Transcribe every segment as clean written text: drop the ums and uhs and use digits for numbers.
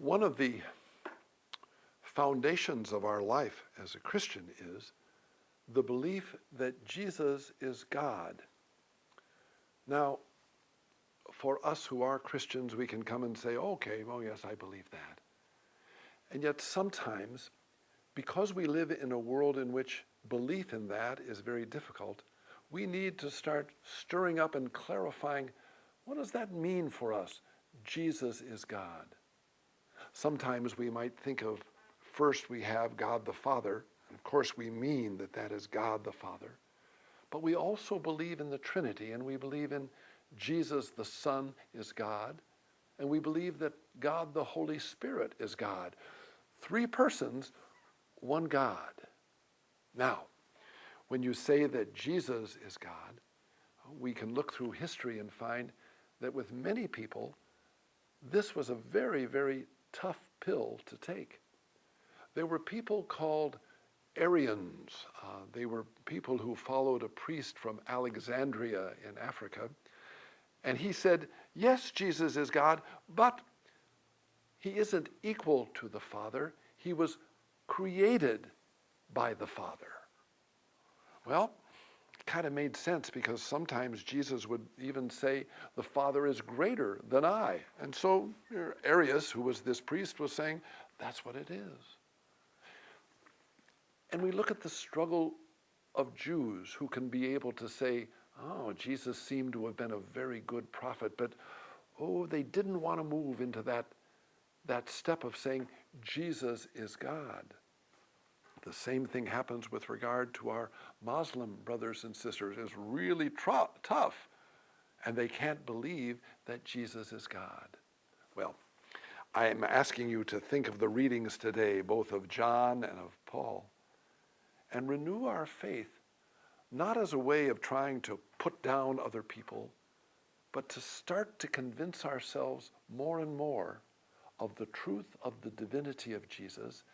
One of the foundations of our life as a Christian is the belief that Jesus is God. Now, for us who are Christians, we can come and say, okay, well, yes, I believe that. And yet sometimes, because we live in a world in which belief in that is very difficult, we need to start stirring up and clarifying, what does that mean for us? Jesus is God. Sometimes we might think of, first we have God the Father, and of course we mean that that is God the Father. But we also believe in the Trinity, and we believe in Jesus the Son is God, and we believe that God the Holy Spirit is God. Three persons, one God. Now, when you say that Jesus is God, we can look through history and find that with many people, this was a very, very tough pill to take. There were people called Arians. They were people who followed a priest from Alexandria in Africa. And he said, yes, Jesus is God, but he isn't equal to the Father. He was created by the Father. Well, it kind of made sense because sometimes Jesus would even say, the Father is greater than I. And so Arius, who was this priest, was saying, that's what it is. And we look at the struggle of Jews who can be able to say, oh, Jesus seemed to have been a very good prophet, but they didn't want to move into that step of saying, Jesus is God. The same thing happens with regard to our Muslim brothers and sisters. It's really tough, and they can't believe that Jesus is God. Well, I am asking you to think of the readings today, both of John and of Paul, and renew our faith, not as a way of trying to put down other people, but to start to convince ourselves more and more of the truth of the divinity of Jesus,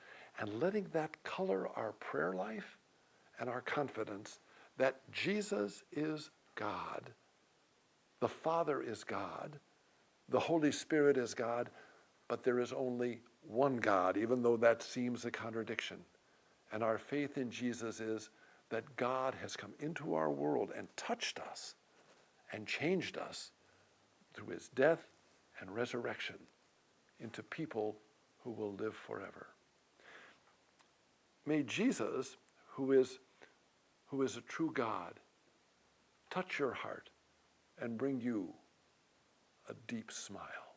and letting that color our prayer life and our confidence that Jesus is God, the Father is God, the Holy Spirit is God, but there is only one God, even though that seems a contradiction. And our faith in Jesus is that God has come into our world and touched us and changed us through his death and resurrection into people who will live forever. May Jesus, who is a true God, touch your heart and bring you a deep smile.